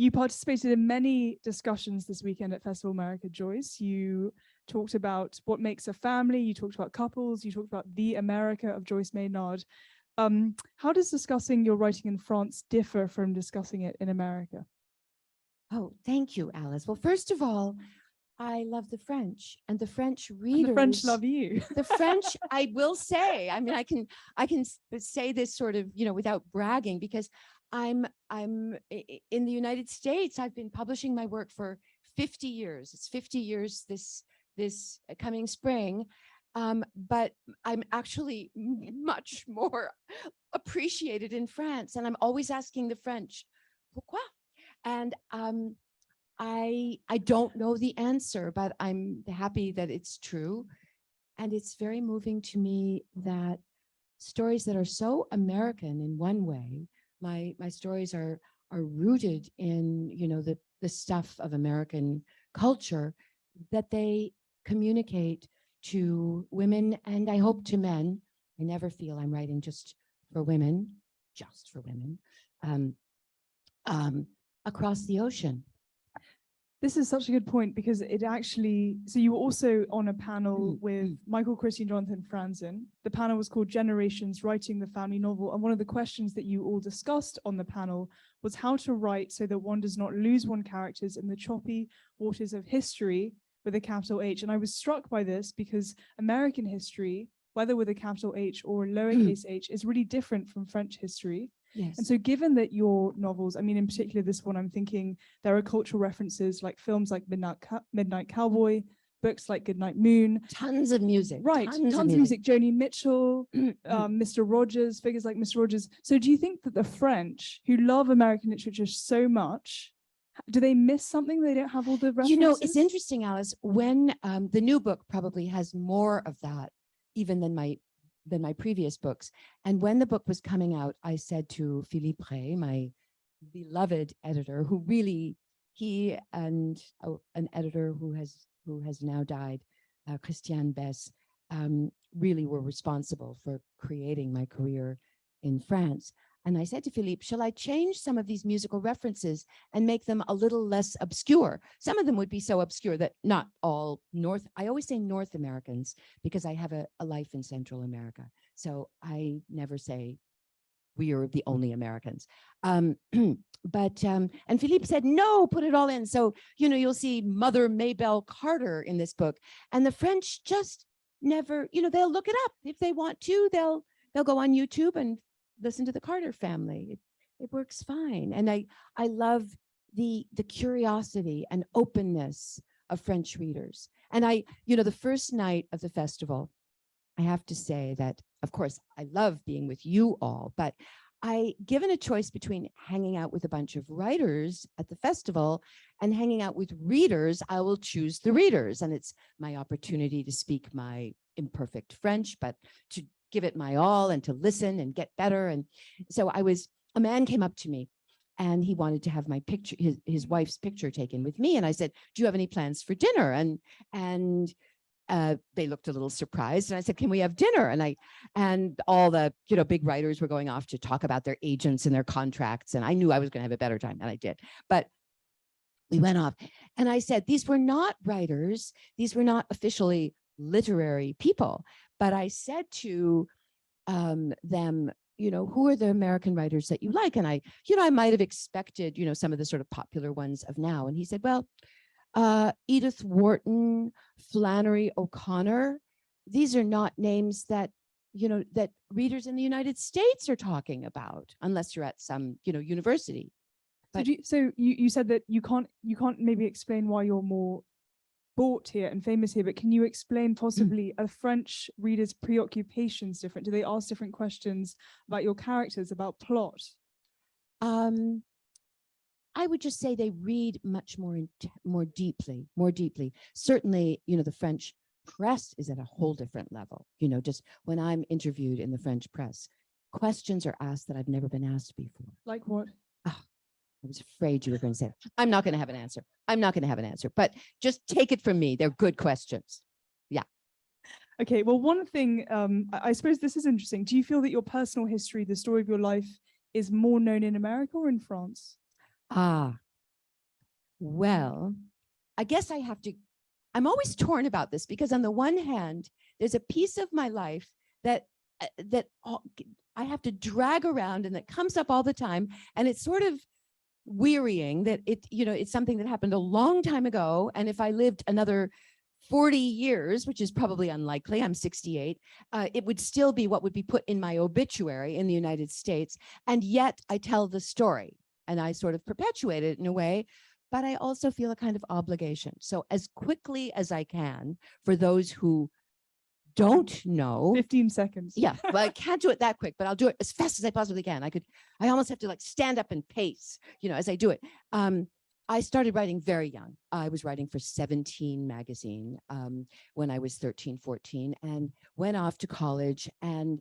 You participated in many discussions this weekend at Festival America, Joyce. You talked about what makes a family, you talked about couples, you talked about the America of Joyce Maynard. How does discussing your writing in France differ from discussing it in America? Oh, thank you, Alice. Well, first of all, I love the French, and the French readers. And the French love you. The French, I will say. I mean, I can say this sort of, without bragging, because I'm in the United States. I've been publishing my work for 50 years. It's 50 years this coming spring. But I'm actually much more appreciated in France, and I'm always asking the French, pourquoi? And I don't know the answer, but I'm happy that it's true. And it's very moving to me that stories that are so American in one way, my stories are rooted in, the stuff of American culture, that they communicate to women, and I hope to men. I never feel I'm writing just for women, across the ocean. This is such a good point, because it actually, so you were also on a panel with Michael Christie and Jonathan Franzen. The panel was called Generations, Writing the Family Novel. And one of the questions that you all discussed on the panel was how to write so that one does not lose one's characters in the choppy waters of history with a capital H. And I was struck by this because American history, whether with a capital H or a lowercase h, is really different from French history. Yes. And so given that your novels, I mean, in particular this one, I'm thinking there are cultural references like films like Midnight Cowboy, books like Goodnight Moon. Tons of music. Right, tons of music. Joni Mitchell, Mr. Rogers, figures like Mr. Rogers. So do you think that the French, who love American literature so much, do they miss something? They don't have all the references? It's interesting, Alice, when the new book probably has more of that even than my previous books. And when the book was coming out, I said to Philippe Rey, my beloved editor, who really, he and an editor who has now died, Christiane Bess, really were responsible for creating my career in France. And I said to Philippe, shall I change some of these musical references and make them a little less obscure? Some of them would be so obscure that not all I always say North Americans, because I have a life in Central America. So I never say we are the only Americans. And Philippe said, no, put it all in. So, you'll see Mother Maybelle Carter in this book. And the French just never, they'll look it up. If they want to, they'll go on YouTube and listen to the Carter family. It works fine. And I love the curiosity and openness of French readers. And the first night of the festival, I have to say that, of course, I love being with you all, but given a choice between hanging out with a bunch of writers at the festival and hanging out with readers, I will choose the readers. And it's my opportunity to speak my imperfect French, but to give it my all and to listen and get better. And so a man came up to me and he wanted to have my picture, his wife's picture taken with me. And I said, do you have any plans for dinner? And they looked a little surprised. And I said, can we have dinner? And all the, big writers were going off to talk about their agents and their contracts. And I knew I was going to have a better time, and I did. But we went off and I said, these were not writers. These were not officially literary people. But I said to them, who are the American writers that you like? And I might have expected, some of the sort of popular ones of now. And he said, well, Edith Wharton, Flannery O'Connor, these are not names that, that readers in the United States are talking about, unless you're at some, university. But so you said that you can't maybe explain why you're more bought here and famous here, but can you explain possibly are French readers' preoccupations different? Do they ask different questions about your characters, about plot? I would just say they read much more deeply. Certainly, the French press is at a whole different level. Just when I'm interviewed in the French press, questions are asked that I've never been asked before. Like what? I was afraid you were going to say it. I'm not going to have an answer. But just take it from me. They're good questions. Yeah. Okay. Well, one thing, I suppose this is interesting. Do you feel that your personal history, the story of your life, is more known in America or in France? Well, I guess I'm always torn about this because on the one hand, there's a piece of my life that I have to drag around and that comes up all the time. And it's sort of wearying that it's something that happened a long time ago. And if I lived another 40 years, which is probably unlikely, I'm 68, it would still be what would be put in my obituary in the United States. And yet I tell the story and I sort of perpetuate it in a way, but I also feel a kind of obligation. So as quickly as I can, for those who don't know, 15 seconds. Yeah, well, I can't do it that quick, but I'll do it as fast as I possibly can. I almost have to like stand up and pace, as I do it. I started writing very young. I was writing for 17 magazine when I was 13, 14, and went off to college and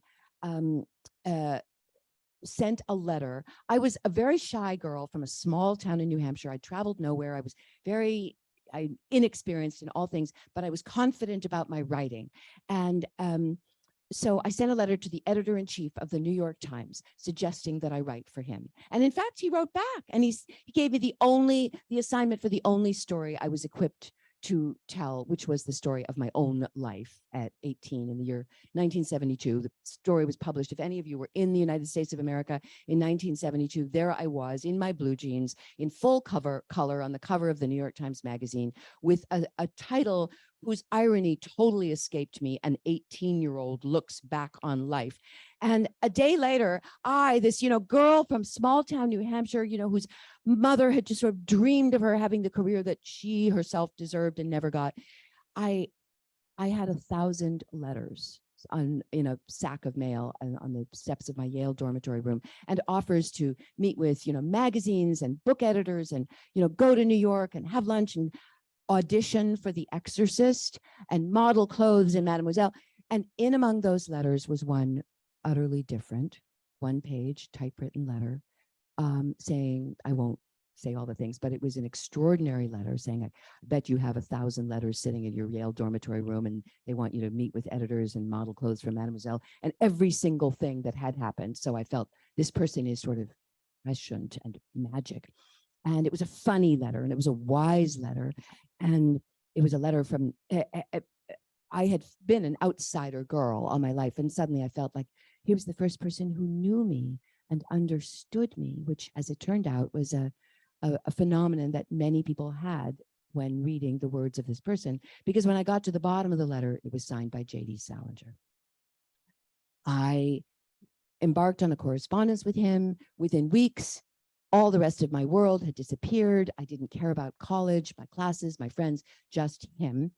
sent a letter. I was a very shy girl from a small town in New Hampshire. I traveled nowhere. I was very inexperienced in all things, but I was confident about my writing. And so I sent a letter to the editor-in-chief of the New York Times suggesting that I write for him. And in fact, he wrote back and he gave me the assignment for the only story I was equipped to tell, which was the story of my own life at 18 in the year 1972. The story was published. If any of you were in the United States of America in 1972, there I was in my blue jeans in full color on the cover of the New York Times Magazine with a title whose irony totally escaped me. An 18-year-old looks back on life. And a day later, this girl from small town New Hampshire, whose mother had just sort of dreamed of her having the career that she herself deserved and never got. I had 1,000 letters in a sack of mail on the steps of my Yale dormitory room, and offers to meet with magazines and book editors and go to New York and have lunch and audition for The Exorcist and model clothes in Mademoiselle. And in among those letters was one utterly different, one-page typewritten letter saying, I won't say all the things, but it was an extraordinary letter saying, I bet you have 1,000 letters sitting in your Yale dormitory room and they want you to meet with editors and model clothes for Mademoiselle, and every single thing that had happened. So I felt this person is sort of prescient and magic. And it was a funny letter and it was a wise letter. And it was a letter from, I had been an outsider girl all my life. And suddenly I felt like he was the first person who knew me and understood me, which, as it turned out, was a phenomenon that many people had when reading the words of this person. Because when I got to the bottom of the letter, it was signed by J.D. Salinger. I embarked on a correspondence with him. Within weeks, all the rest of my world had disappeared. I didn't care about college, my classes, my friends, just him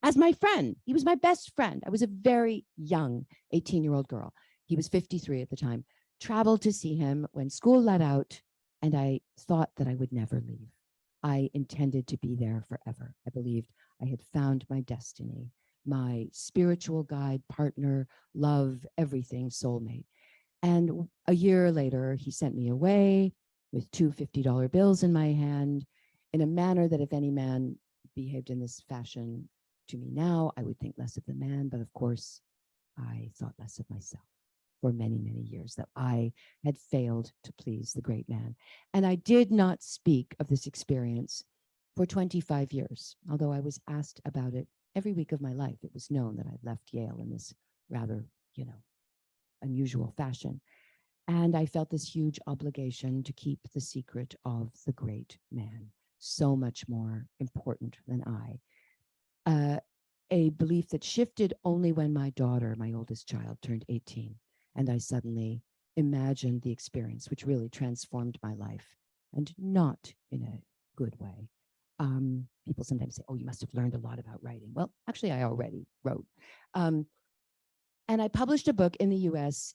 as my friend. He was my best friend. I was a very young 18-year-old girl. He was 53 at the time. Traveled to see him when school let out, and I thought that I would never leave. I intended to be there forever. I believed I had found my destiny, my spiritual guide, partner, love, everything, soulmate. And a year later, he sent me away with two $50 bills in my hand in a manner that if any man behaved in this fashion to me now, I would think less of the man. But of course, I thought less of myself for many, many years, that I had failed to please the great man. And I did not speak of this experience for 25 years, although I was asked about it every week of my life. It was known that I left Yale in this rather, unusual fashion. And I felt this huge obligation to keep the secret of the great man, so much more important than I. A belief that shifted only when my daughter, my oldest child, turned 18. And I suddenly imagined the experience, which really transformed my life, and not in a good way. People sometimes say, oh, you must have learned a lot about writing. Well, actually, I already wrote. And I published a book in the US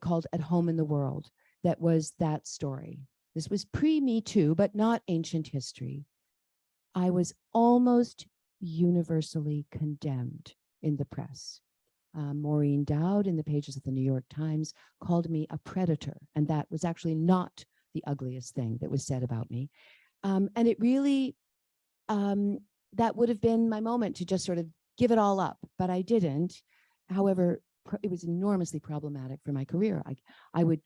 called At Home in the World that was that story. This was pre-Me Too, but not ancient history. I was almost universally condemned in the press. Maureen Dowd in the pages of the New York Times called me a predator, and that was actually not the ugliest thing that was said about me. And it really, that would have been my moment to just sort of give it all up, but I didn't. However, it was enormously problematic for my career. I would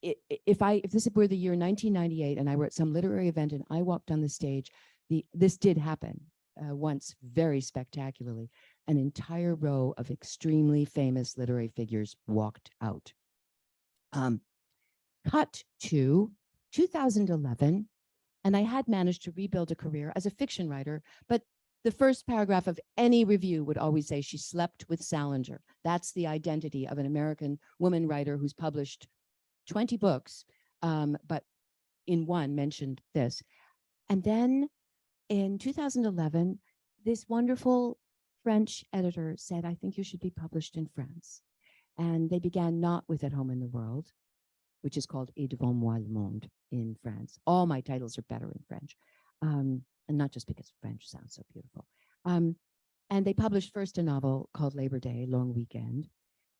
if this were the year 1998 and I were at some literary event and I walked on the stage, this did happen once very spectacularly. An entire row of extremely famous literary figures walked out. Cut to 2011, and I had managed to rebuild a career as a fiction writer, but the first paragraph of any review would always say she slept with Salinger. That's the identity of an American woman writer who's published 20 books, but in one mentioned this. And then in 2011, this wonderful French editor said, I think you should be published in France. And they began not with At Home in the World, which is called Et devant moi le monde in France. All my titles are better in French. And not just because French sounds so beautiful. And they published first a novel called Labor Day, Long Weekend.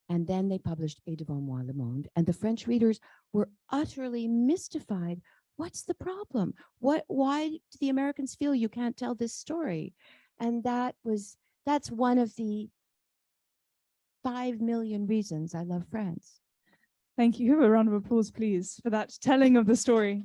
And then they published Et devant moi le monde. And the French readers were utterly mystified. What's the problem? Why do the Americans feel you can't tell this story? And that's one of the 5 million reasons I love France. Thank you. A round of applause, please, for that telling of the story.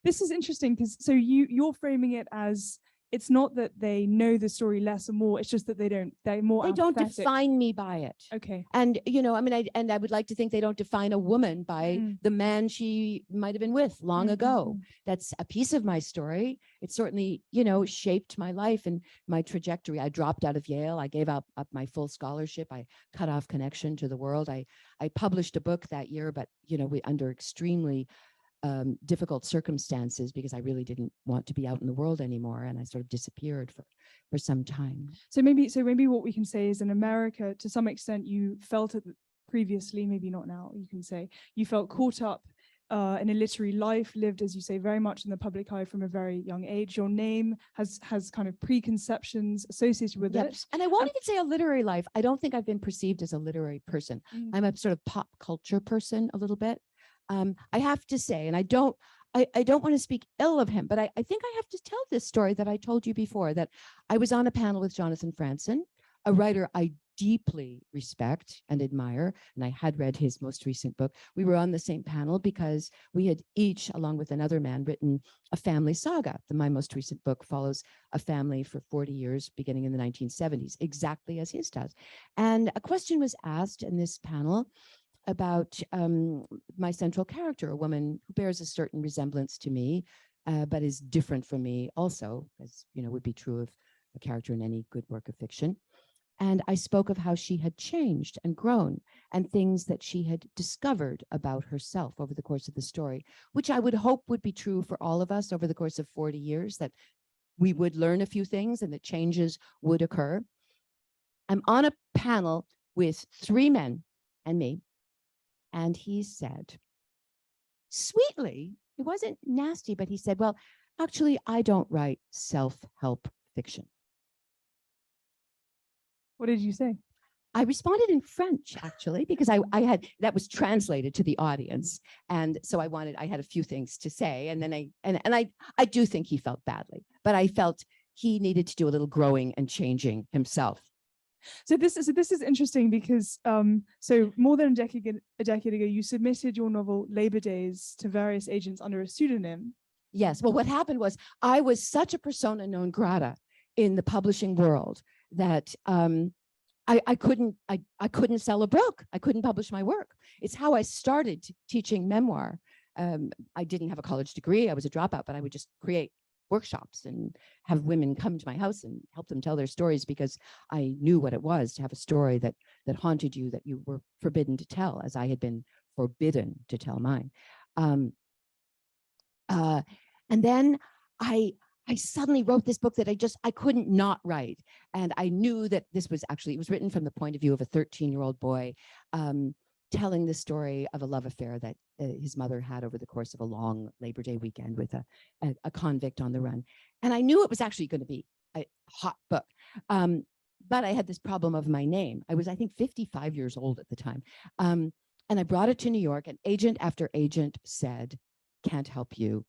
This is interesting because you're framing it as it's not that they know the story less or more, it's just that they're more They don't apathetic. define me by it. Okay. And, I mean, I would like to think they don't define a woman by the man she might have been with long ago. That's a piece of my story. It certainly, shaped my life and my trajectory. I dropped out of Yale. I gave up my full scholarship. I cut off connection to the world. I published a book that year, but, under extremely difficult circumstances because I really didn't want to be out in the world anymore, and I sort of disappeared for some time. So maybe what we can say is in America, to some extent, you felt it previously, maybe not now. You can say you felt caught up in a literary life, lived, as you say, very much in the public eye from a very young age. Your name has kind of preconceptions associated with it. And I won't even say a literary life. I don't think I've been perceived as a literary person. I'm a sort of pop culture person a little bit. I have to say, and I don't want to speak ill of him, but I think I have to tell this story that I told you before, that I was on a panel with Jonathan Franzen, a writer I deeply respect and admire, and I had read his most recent book. We were on the same panel because we had each, along with another man, written a family saga. My most recent book follows a family for 40 years, beginning in the 1970s, exactly as his does. And a question was asked in this panel about my central character, a woman who bears a certain resemblance to me, but is different from me also, as would be true of a character in any good work of fiction. And I spoke of how she had changed and grown and things that she had discovered about herself over the course of the story, which I would hope would be true for all of us over the course of 40 years, that we would learn a few things and that changes would occur. I'm on a panel with 3 men and me. And he said, sweetly, it wasn't nasty, but he said, well, actually, I don't write self-help fiction. What did you say? I responded in French, actually, because I had, that was translated to the audience. And so I had a few things to say. And then I do think he felt badly, but I felt he needed to do a little growing and changing himself. So this is interesting because so more than a decade ago, you submitted your novel Labor Days to various agents under a pseudonym. Yes. Well, what happened was I was such a persona non grata in the publishing world that I couldn't sell a book. I couldn't publish my work. It's how I started teaching memoir. I didn't have a college degree. I was a dropout, but I would just create workshops and have women come to my house and help them tell their stories, because I knew what it was to have a story that haunted you, that you were forbidden to tell, as I had been forbidden to tell mine. And then I suddenly wrote this book that I couldn't not write. And I knew that this was actually, it was written from the point of view of a 13-year-old boy, telling the story of a love affair that his mother had over the course of a long Labor Day weekend with a convict on the run. And I knew it was actually going to be a hot book. But I had this problem of my name. I was, I think, 55 years old at the time. And I brought it to New York, and agent after agent said, can't help you,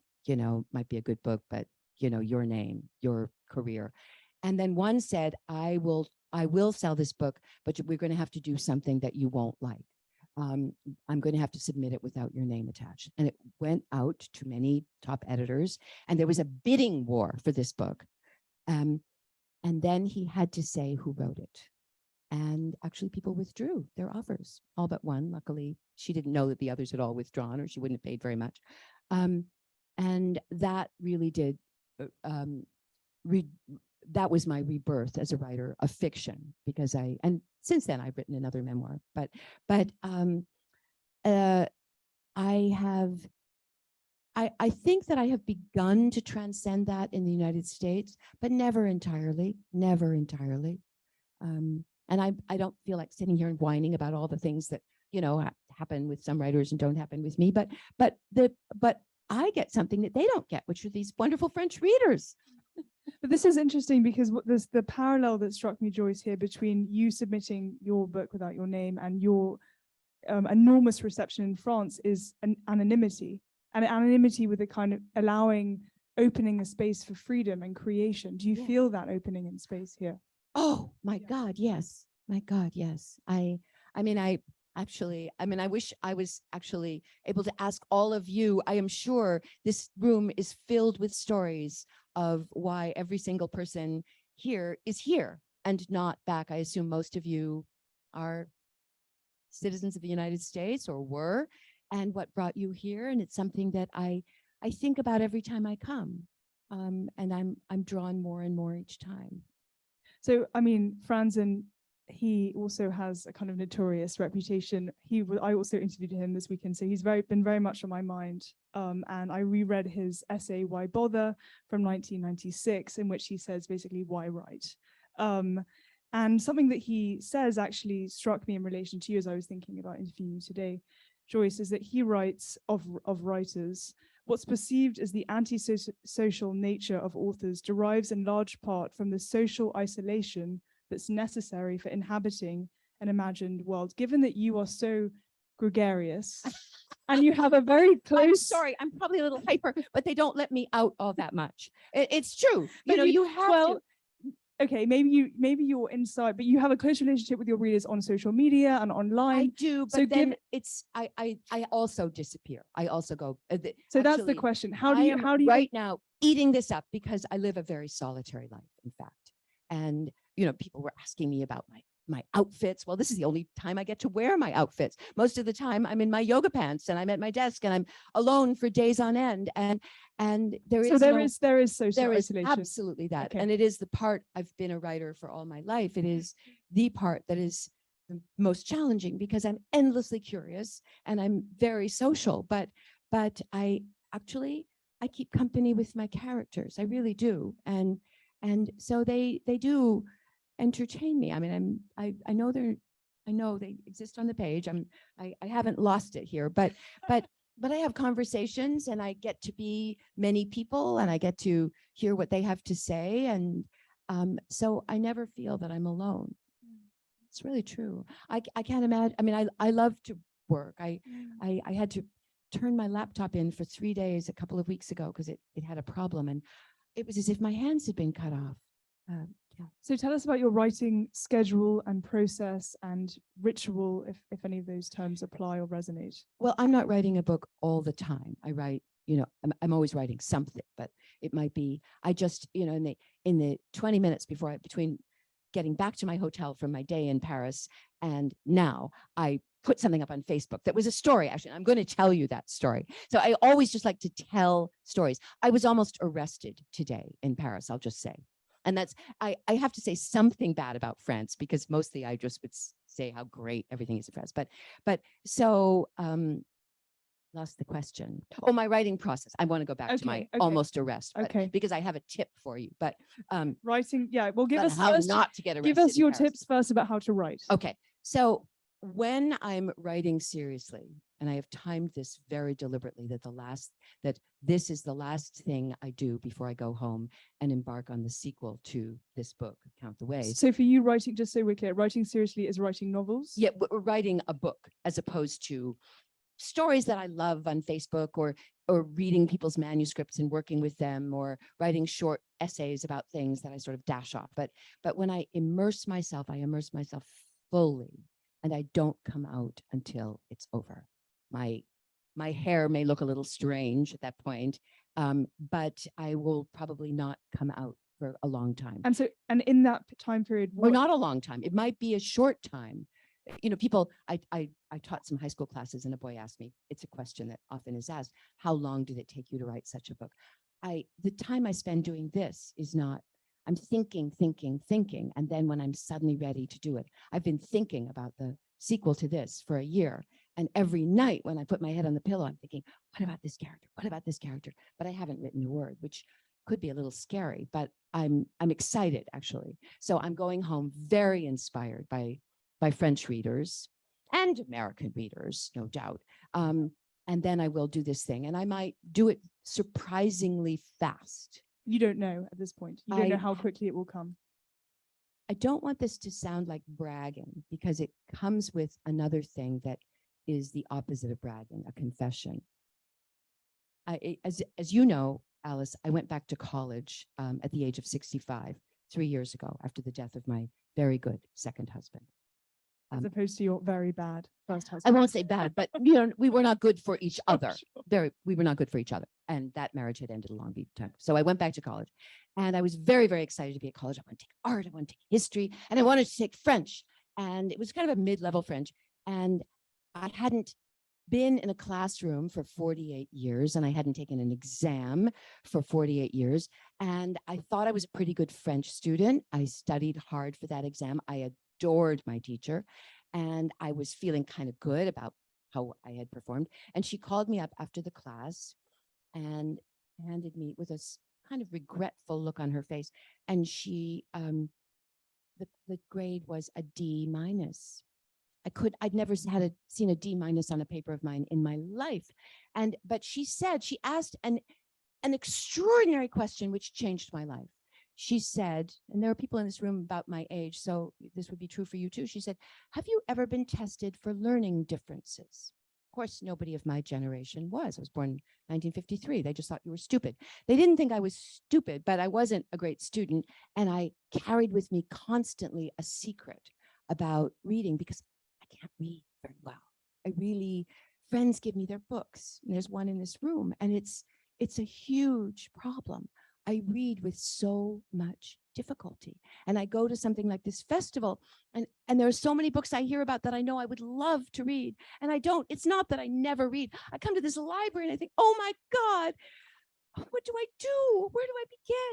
might be a good book, but your name, your career. And then one said, I will sell this book, but we're going to have to do something that you won't like. I'm going to have to submit it without your name attached. And it went out to many top editors, and there was a bidding war for this book. And then he had to say who wrote it. And actually people withdrew their offers, all but one. Luckily, she didn't know that the others had all withdrawn, or she wouldn't have paid very much. And that really did, that was my rebirth as a writer of fiction, because and since then I've written another memoir, but I think that I have begun to transcend that in the United States, but never entirely, never entirely. And I don't feel like sitting here and whining about all the things that, happen with some writers and don't happen with me, but I get something that they don't get, which are these wonderful French readers. But this is interesting, because there's the parallel that struck me, Joyce, here between you submitting your book without your name and your enormous reception in France is an anonymity, and anonymity with a kind of opening a space for freedom and creation. Do you feel that opening in space here? Oh my God, yes. My God, yes. I wish I was actually able to ask all of you. I am sure this room is filled with stories of why every single person here is here and not back. I assume most of you are citizens of the United States, or were, and what brought you here. And it's something that I think about every time I come. And I'm drawn more and more each time. So, I mean, Franzen, he also has a kind of notorious reputation. I also interviewed him this weekend, so he's been very much on my mind. And I reread his essay, Why Bother, from 1996, in which he says basically, why write? And something that he says actually struck me in relation to you as I was thinking about interviewing you today, Joyce, is that he writes of writers, what's perceived as the anti-social nature of authors derives in large part from the social isolation that's necessary for inhabiting an imagined world. Given that you are so gregarious and you have a very close... I'm sorry, I'm probably a little hyper, but they don't let me out all that much. It's true. You have to. Okay, maybe you're inside, but you have a close relationship with your readers on social media and online. I do, but so then I also disappear. I also go. So that's the question. How do you right now eating this up, because I live a very solitary life, in fact. And people were asking me about my outfits. Well, this is the only time I get to wear my outfits. Most of the time I'm in my yoga pants and I'm at my desk and I'm alone for days on end. And there is social isolation. Absolutely that. Okay. And it is the part, I've been a writer for all my life. It is the part that is the most challenging, because I'm endlessly curious and I'm very social, but I keep company with my characters. I really do. And so they do entertain me. I mean, I know they exist on the page. I haven't lost it here, but I have conversations and I get to be many people and I get to hear what they have to say. And so I never feel that I'm alone. It's really true. I can't imagine. I mean, I love to work. I had to turn my laptop in for 3 days a couple of weeks ago because it had a problem, and it was as if my hands had been cut off. Yeah. So tell us about your writing schedule and process and ritual, if any of those terms apply or resonate. Well, I'm not writing a book all the time. I write, I'm always writing something, but it might be, I just, in the 20 minutes between getting back to my hotel from my day in Paris and now, I put something up on Facebook that was a story. Actually, I'm going to tell you that story. So I always just like to tell stories. I was almost arrested today in Paris, I'll just say. And that's, I have to say something bad about France, because mostly I just would say how great everything is in France. But so, lost the question. Oh, my writing process. I want to go back to my almost arrest, because I have a tip for you. But writing, yeah, well, give us how not to get arrested. Give us your tips first about how to write. Okay, so when I'm writing seriously, and I have timed this very deliberately, that this is the last thing I do before I go home and embark on the sequel to this book, Count the Ways. So for you, writing, just so we're clear, writing seriously is writing novels? Yeah, we're writing a book as opposed to stories that I love on Facebook, or reading people's manuscripts and working with them, or writing short essays about things that I sort of dash off. But when I immerse myself fully and I don't come out until it's over. My hair may look a little strange at that point, but I will probably not come out for a long time. And in that time period, Or not a long time. It might be a short time. You know, people, I taught some high school classes, and a boy asked me, it's a question that often is asked, how long did it take you to write such a book? The time I spend doing this is not, I'm thinking, and then when I'm suddenly ready to do it, I've been thinking about the sequel to this for a year. And every night when I put my head on the pillow, I'm thinking, what about this character? What about this character? But I haven't written a word, which could be a little scary, but I'm excited, actually. So I'm going home very inspired by French readers and American readers, no doubt. And then I will do this thing, and I might do it surprisingly fast. You don't know at this point. You don't know how quickly it will come. I don't want this to sound like bragging, because it comes with another thing that is the opposite of bragging, a confession. As you know, Alice, I went back to college at the age of 65, 3 years ago, after the death of my very good second husband. As opposed to your very bad first husband. I won't say bad, but you know, we were not good for each other. We were not good for each other. And that marriage had ended a long time. So I went back to college, and I was very, very excited to be at college. I want to take art, I want to take history, and I wanted to take French. And it was kind of a mid-level French. And I hadn't been in a classroom for 48 years, and I hadn't taken an exam for 48 years. And I thought I was a pretty good French student. I studied hard for that exam. I adored my teacher, and I was feeling kind of good about how I had performed. And she called me up after the class and handed me, with a kind of regretful look on her face, and she, the grade was a D minus. I'd never seen a D minus on a paper of mine in my life. But she asked an extraordinary question which changed my life. She said, and there are people in this room about my age, so this would be true for you too. She said, have you ever been tested for learning differences? Of course, nobody of my generation was. I was born in 1953. They just thought you were stupid. They didn't think I was stupid, but I wasn't a great student. And I carried with me constantly a secret about reading, because I can't read very well. Friends give me their books, and there's one in this room, and it's a huge problem. I read with so much difficulty, and I go to something like this festival, and there are so many books I hear about that I know I would love to read, and I don't. It's not that I never read. I come to this library and I think, oh my God, what do I do? Where do I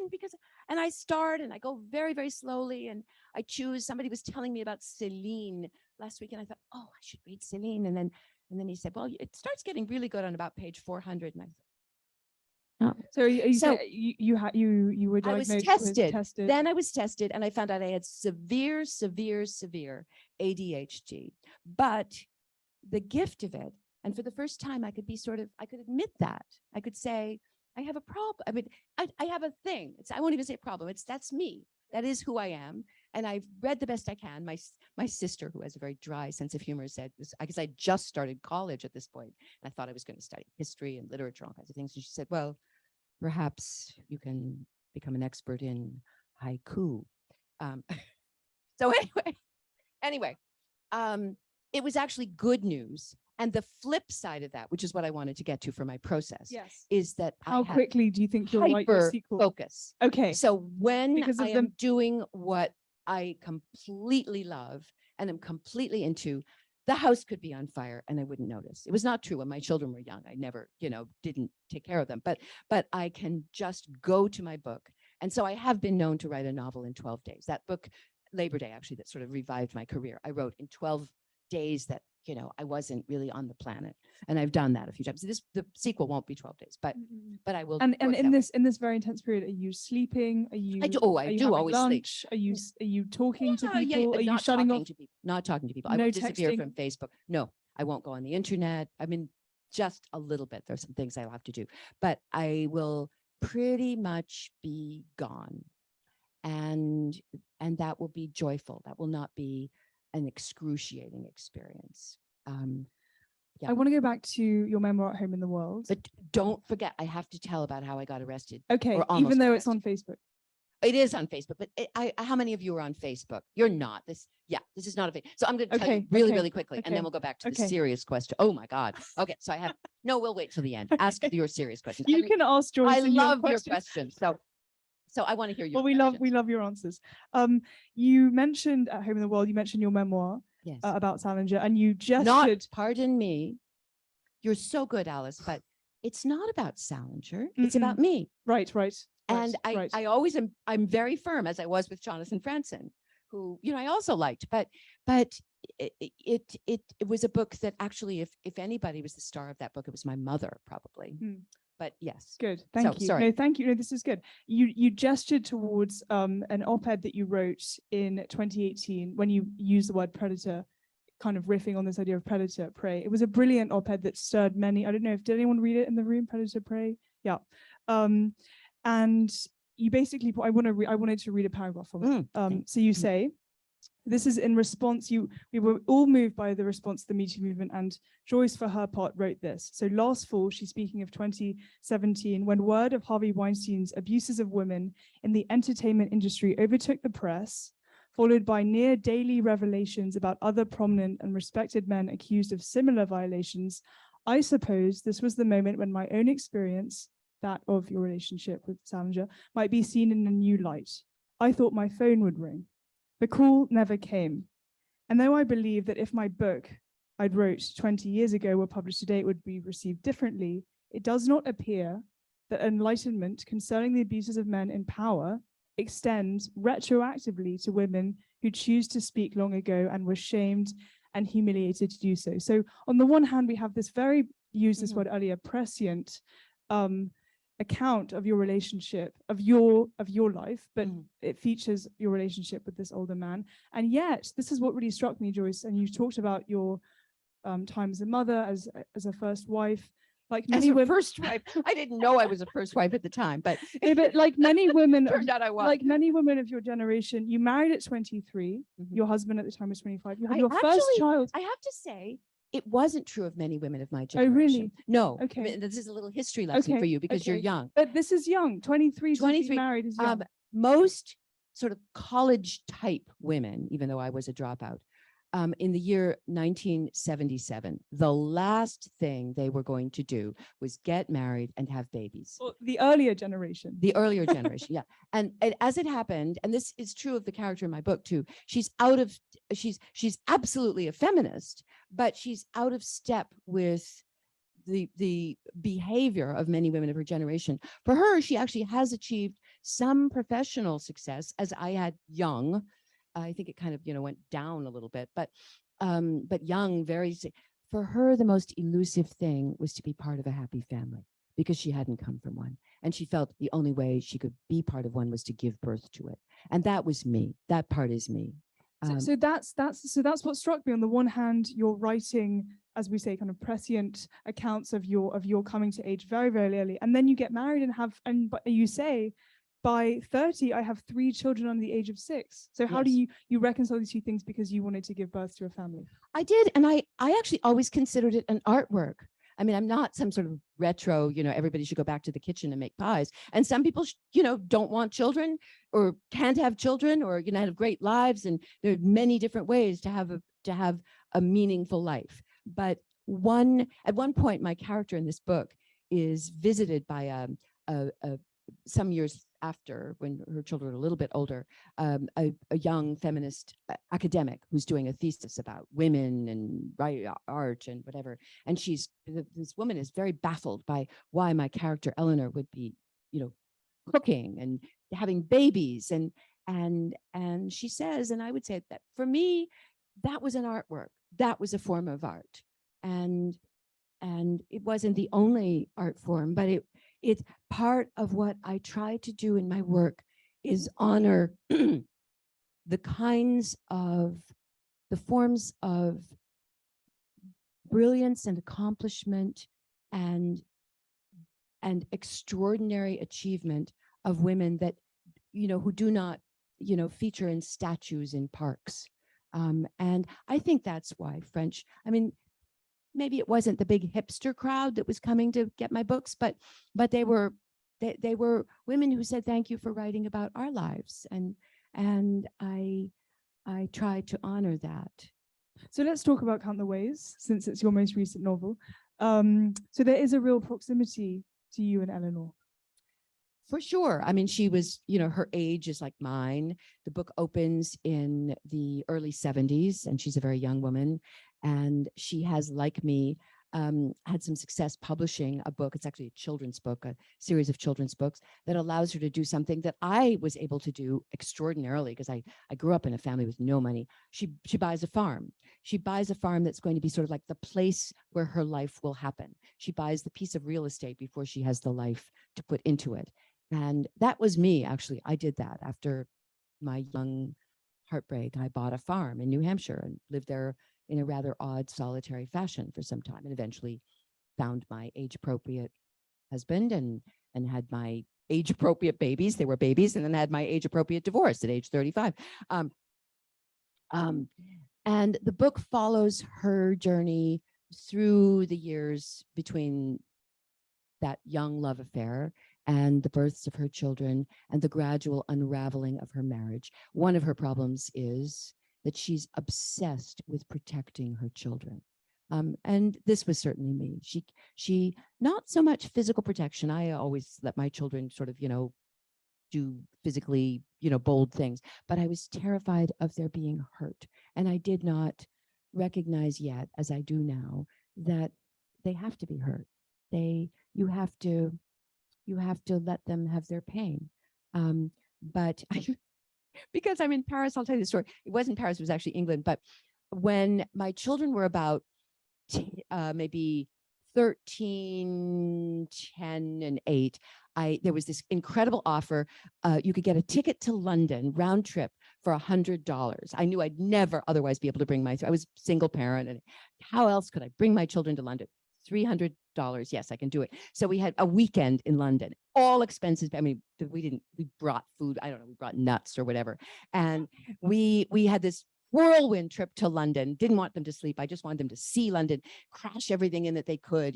begin? And I start, and I go very, very slowly, and I choose. Somebody was telling me about Céline last week, and I thought, oh, I should read Céline. And then he said, well, it starts getting really good on about page 400. And I thought, oh. So you were diagnosed, I was tested. Then I was tested, and I found out I had severe ADHD. But the gift of it, and for the first time, I could admit that. I could say, I have a problem. I mean, I have a thing. I won't even say a problem. That's me. That is who I am. And I've read the best I can. My sister, who has a very dry sense of humor, said, because I just started college at this point, and I thought I was going to study history and literature, all kinds of things. And she said, well, perhaps you can become an expert in haiku. So anyway, it was actually good news. And the flip side of that, which is what I wanted to get to for my process, yes, is that how quickly do you think you'll write your sequel? Focus. Okay. So when I am doing what I completely love and am completely into, the house could be on fire and I wouldn't notice. It was not true when my children were young. I never, didn't take care of them. But I can just go to my book. And so I have been known to write a novel in 12 days. That book, Labor Day, actually, that sort of revived my career, I wrote in 12 days that I wasn't really on the planet, and I've done that a few times. The sequel won't be 12 days, but I will. And in this very intense period, are you sleeping? Are you? I do always lunch? sleep. Are you talking to people? Yeah, are you shutting off? Not talking to people. No I will disappear texting? from Facebook. No, I won't go on the internet. I mean, just a little bit. There's some things I'll have to do, but I will pretty much be gone, and that will be joyful. That will not be an excruciating experience. I want to go back to your memoir, At Home in the World. But don't forget, I have to tell about how I got arrested. Okay, even though it's on Facebook. It is on Facebook, but how many of you are on Facebook? You're not. This is not a Facebook. So I'm going to tell you really quickly, and then we'll go back to the serious question. Oh my God. Okay, so we'll wait till the end. Ask your serious question. You can ask Joyce. I love your questions. So I want to hear your. Well, we love your answers. You mentioned At Home in the World. You mentioned your memoir. Yes. About Salinger, and you gestured. Pardon me. You're so good, Alice, but it's not about Salinger. It's about me. Right. And I always am. I'm very firm, as I was with Jonathan Franzen, who I also liked. But it was a book that actually, if anybody was the star of that book, it was my mother, probably. But yes. Good. Thank you. Sorry. No, thank you. No, this is good. You gestured towards an op-ed that you wrote in 2018 when you used the word predator, kind of riffing on this idea of predator prey. It was a brilliant op-ed that stirred many. I don't know did anyone read it in the room? Predator prey. Yeah. And you basically, I wanted to read a paragraph from it. So you say, this is in response, we were all moved by the response to the Me Too movement, and Joyce, for her part, wrote this. So last fall, she's speaking of 2017, when word of Harvey Weinstein's abuses of women in the entertainment industry overtook the press, followed by near daily revelations about other prominent and respected men accused of similar violations, I suppose this was the moment when my own experience, that of your relationship with Salinger, might be seen in a new light. I thought my phone would ring. The call never came. And though I believe that if my book I'd wrote 20 years ago were published today, it would be received differently, it does not appear that enlightenment concerning the abuses of men in power extends retroactively to women who choose to speak long ago and were shamed and humiliated to do so. So on the one hand, we have this very, used this word earlier, prescient account of your relationship, of your life, but it features your relationship with this older man. And yet, this is what really struck me, Joyce, and you talked about your time as a mother, as a first wife. Like many women, first wife, I didn't know I was a first wife at the time, but but like many women, turned out I was. Like many women of your generation, you married at 23. Your husband at the time was 25. You had your first child. I have to say, it wasn't true of many women of my generation. Oh, really? No. Okay. I mean, this is a little history lesson for you because you're young. But this is young. 23 to be married is young. Most sort of college type women, even though I was a dropout, in the year 1977, the last thing they were going to do was get married and have babies. Well, the earlier generation. The earlier generation, yeah. And as it happened, and this is true of the character in my book too, she's absolutely a feminist, but she's out of step with the behavior of many women of her generation. For her, she actually has achieved some professional success, as I had young. I think it kind of, went down a little bit, but young, for her, the most elusive thing was to be part of a happy family because she hadn't come from one. And she felt the only way she could be part of one was to give birth to it. And that was me. That part is me. So that's what struck me. On the one hand, you're writing, as we say, kind of prescient accounts of your coming to age very, very early. And then you get married but you say, by 30, I have 3 children under the age of 6. So how do you reconcile these two things because you wanted to give birth to a family? I did. And I actually always considered it an artwork. I mean, I'm not some sort of retro, everybody should go back to the kitchen and make pies. And some people, don't want children or can't have children or, have great lives. And there are many different ways to have a meaningful life. But at one point, my character in this book is visited by some years after, when her children are a little bit older, a young feminist academic who's doing a thesis about women and art and whatever. And this woman is very baffled by why my character Eleanor would be, cooking and having babies. And she says, and I would say that for me, that was an artwork. That was a form of art. And it wasn't the only art form, but it's part of what I try to do in my work is honor the forms of brilliance and accomplishment and extraordinary achievement of women that, who do not, feature in statues in parks. And I think that's why French, maybe it wasn't the big hipster crowd that was coming to get my books, but they were they were women who said, thank you for writing about our lives. And I tried to honor that. So let's talk about Count the Ways, since it's your most recent novel. So there is a real proximity to you and Eleanor. For sure. I mean, she was, her age is like mine. The book opens in the early 70s, and she's a very young woman. And she has, like me, had some success publishing a book. It's actually a children's book, a series of children's books that allows her to do something that I was able to do extraordinarily, because I grew up in a family with no money. She buys a farm. She buys a farm that's going to be sort of like the place where her life will happen. She buys the piece of real estate before she has the life to put into it. And that was me, actually. I did that after my young heartbreak. I bought a farm in New Hampshire and lived there in a rather odd, solitary fashion for some time, and eventually found my age-appropriate husband and had my age-appropriate babies. They were babies, and then had my age-appropriate divorce at age 35. And the book follows her journey through the years between that young love affair and the births of her children and the gradual unraveling of her marriage. One of her problems is that she's obsessed with protecting her children. And this was certainly me. She not so much physical protection. I always let my children sort of, do physically, bold things, but I was terrified of their being hurt. And I did not recognize yet, as I do now, that they have to be hurt. You have to let them have their pain. But because I'm in Paris, I'll tell you the story. It wasn't Paris, it was actually England. But when my children were about maybe 13, 10, and 8, there was this incredible offer. You could get a ticket to London, round trip, for $100. I knew I'd never otherwise be able to bring I was single parent, and how else could I bring my children to London? $300. Yes, I can do it. So we had a weekend in London, all expenses. I mean, we brought food. I don't know, we brought nuts or whatever. And we had this whirlwind trip to London. Didn't want them to sleep. I just wanted them to see London, crash everything in that they could,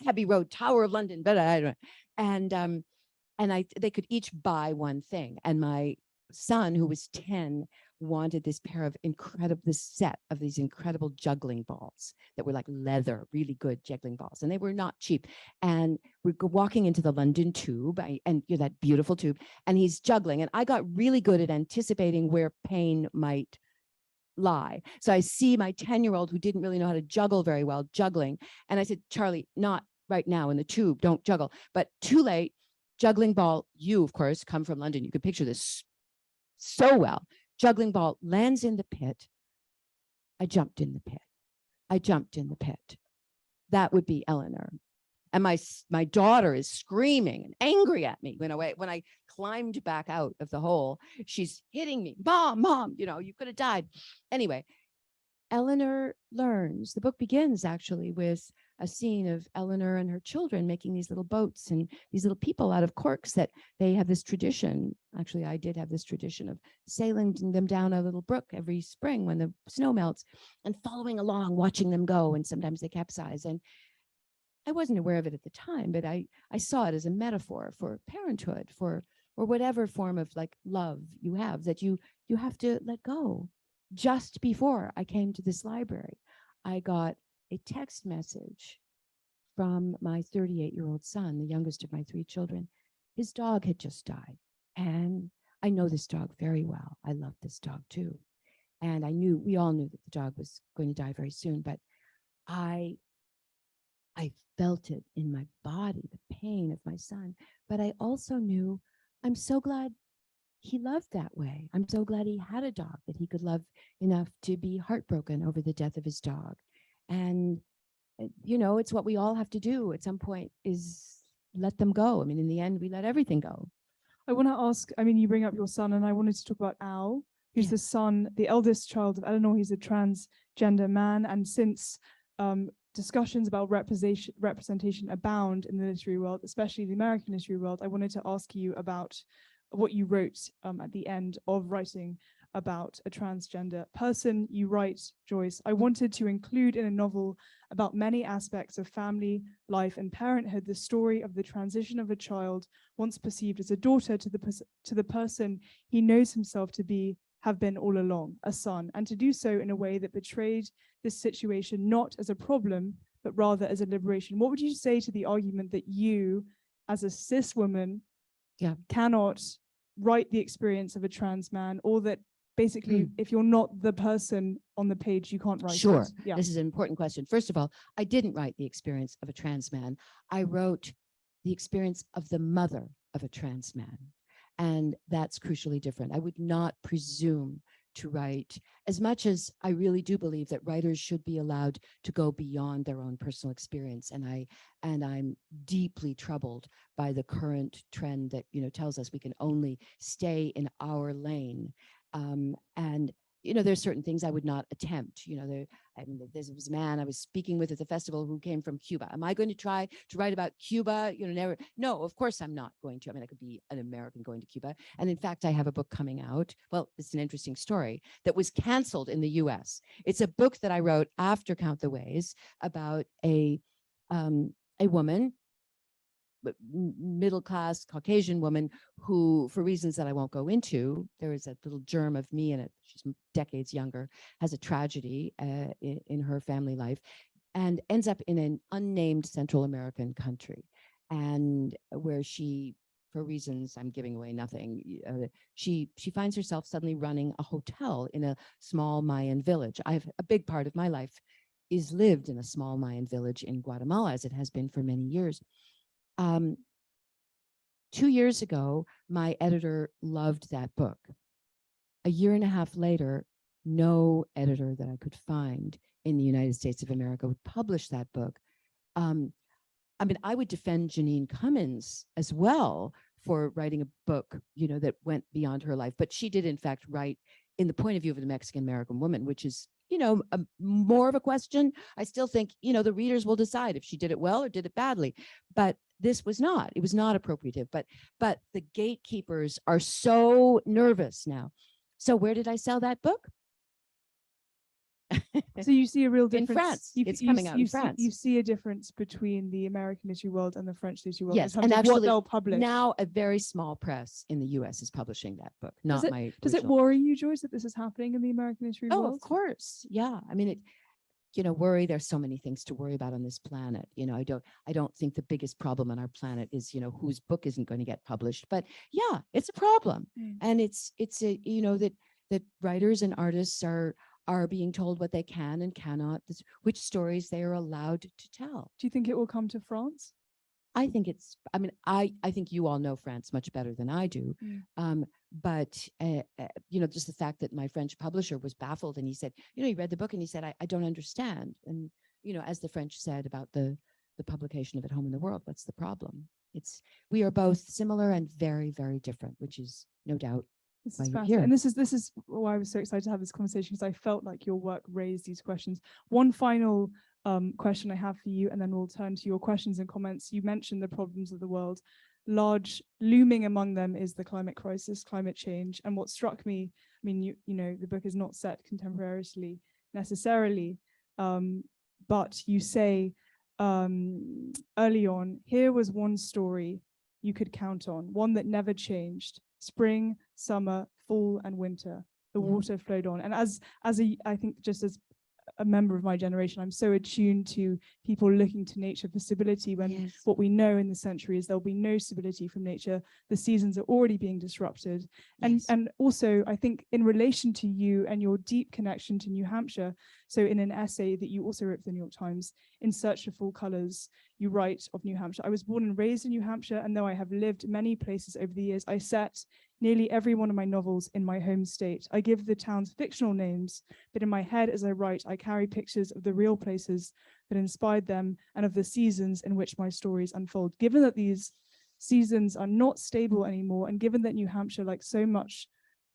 Abbey Road, Tower of London, but I don't know. And they could each buy one thing. And my son, who was 10, wanted this set of these incredible juggling balls that were like leather, really good juggling balls, and they were not cheap. And we're walking into the London Tube, and that beautiful tube, and he's juggling, and I got really good at anticipating where pain might lie. So I see my 10-year-old, who didn't really know how to juggle very well, juggling, and I said, Charlie, not right now in the tube, don't juggle. But too late, juggling ball, you of course come from London, you could picture this so well. Juggling ball lands in the pit. I jumped in the pit. I jumped in the pit. That would be Eleanor. And my daughter is screaming and angry at me when I climbed back out of the hole. She's hitting me. Mom, you could have died. Anyway, Eleanor learns. The book begins actually with a scene of Eleanor and her children making these little boats and these little people out of corks that they have this tradition. Actually, I did have this tradition of sailing them down a little brook every spring when the snow melts and following along, watching them go. And sometimes they capsize. And I wasn't aware of it at the time, but I saw it as a metaphor for parenthood, or whatever form of like love you have that you have to let go. Just before I came to this library, I got a text message from my 38-year-old son, the youngest of my 3 children. His dog had just died. And I know this dog very well. I love this dog too. And we all knew that the dog was going to die very soon, but I felt it in my body, the pain of my son. But I also knew, I'm so glad he loved that way. I'm so glad he had a dog that he could love enough to be heartbroken over the death of his dog. And, it's what we all have to do at some point, is let them go. I mean, in the end, we let everything go. I want to ask, you bring up your son, and I wanted to talk about Al, who's the eldest child of Eleanor. He's a transgender man. And since discussions about representation abound in the literary world, especially the American literary world, I wanted to ask you about what you wrote at the end of writing about a transgender person. You write, Joyce, I wanted to include in a novel about many aspects of family, life, and parenthood the story of the transition of a child once perceived as a daughter to the person he knows himself to have been all along, a son, and to do so in a way that portrayed this situation not as a problem, but rather as a liberation. What would you say to the argument that you, as a cis woman, cannot write the experience of a trans man, or that basically if you're not the person on the page, you can't write it? Sure. Yeah. This is an important question. First of all, I didn't write the experience of a trans man. I wrote the experience of the mother of a trans man. And that's crucially different. I would not presume to write, as much as I really do believe that writers should be allowed to go beyond their own personal experience. And I'm deeply troubled by the current trend that, tells us we can only stay in our lane. And there's certain things I would not attempt. There was a man I was speaking with at the festival who came from Cuba. Am I going to try to write about Cuba? Never. No, of course I'm not going to. I could be an American going to Cuba. And in fact, I have a book coming out. Well, it's an interesting story that was canceled in the US. It's a book that I wrote after Count the Ways about a woman, middle-class Caucasian woman who, for reasons that I won't go into, there is a little germ of me in it. She's decades younger, has a tragedy in her family life, and ends up in an unnamed Central American country, and where she, for reasons I'm giving away nothing, she finds herself suddenly running a hotel in a small Mayan village. A big part of my life is lived in a small Mayan village in Guatemala, as it has been for many years. 2 years ago, my editor loved that book. A year and a half later, no editor that I could find in the United States of America would publish that book. I would defend Janine Cummins as well for writing a book, that went beyond her life. But she did, in fact, write in the point of view of the Mexican-American woman, which is, more of a question. I still think, the readers will decide if she did it well or did it badly. But this was not. It was not appropriative. But the gatekeepers are so nervous now. So where did I sell that book? So you see a real difference in France. It's coming out in France. You see a difference between the American literary world and the French literary world. Yes, in terms and of actually what they'll publish. Now a very small press in the US is publishing that book, not my Does it worry you, Joyce, that this is happening in the American literary world? Oh, of course. Yeah. Worry, there's so many things to worry about on this planet. I don't think the biggest problem on our planet is, whose book isn't going to get published. But yeah, it's a problem. And it's that writers and artists are being told what they can and cannot, which stories they are allowed to tell. Do you think it will come to France? I think I think you all know France much better than I do. But just the fact that my French publisher was baffled, and he said, he read the book and he said, I don't understand. And, as the French said about the publication of At Home in the World, what's the problem? We are both similar and very, very different, which is no doubt. This is fascinating. And this is why I was so excited to have this conversation, because I felt like your work raised these questions. One final question I have for you, and then we'll turn to your questions and comments. You mentioned the problems of the world. Looming among them is the climate crisis, climate change. And what struck me, the book is not set contemporaneously necessarily, but you say early on, here was one story you could count on, one that never changed. Spring, summer, fall, and winter. The water flowed on. And I think just as a member of my generation, I'm so attuned to people looking to nature for stability, when what we know in the century is there'll be no stability from nature. The seasons are already being disrupted. And also, I think in relation to you and your deep connection to New Hampshire, so in an essay that you also wrote for the New York Times, In Search of Full Colors, you write of New Hampshire. I was born and raised in New Hampshire, and though I have lived many places over the years, I set nearly every one of my novels in my home state. I give the towns fictional names, but in my head as I write, I carry pictures of the real places that inspired them and of the seasons in which my stories unfold. Given that these seasons are not stable anymore, and given that New Hampshire, like so much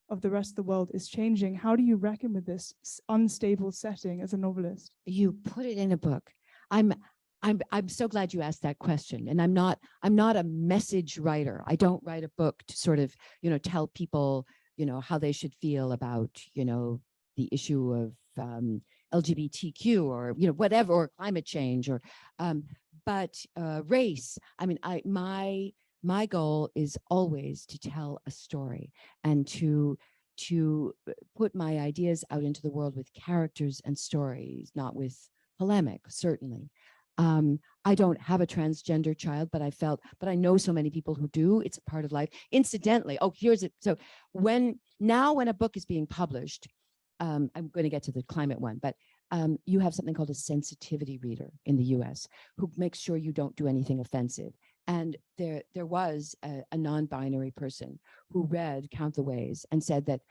of the rest of the world, is changing, how do you reckon with this unstable setting as a novelist? You put it in a book. I'm so glad you asked that question. And I'm not a message writer. I don't write a book to sort of, tell people, how they should feel about, the issue of LGBTQ or, whatever, or climate change or, but race. I mean, my goal is always to tell a story and to put my ideas out into the world with characters and stories, not with polemic, certainly. I don't have a transgender child, but I know so many people who do. It's a part of life. Incidentally, here's it. So when a book is being published, I'm going to get to the climate one, but you have something called a sensitivity reader in the US who makes sure you don't do anything offensive. And there was a non-binary person who read Count the Ways and said that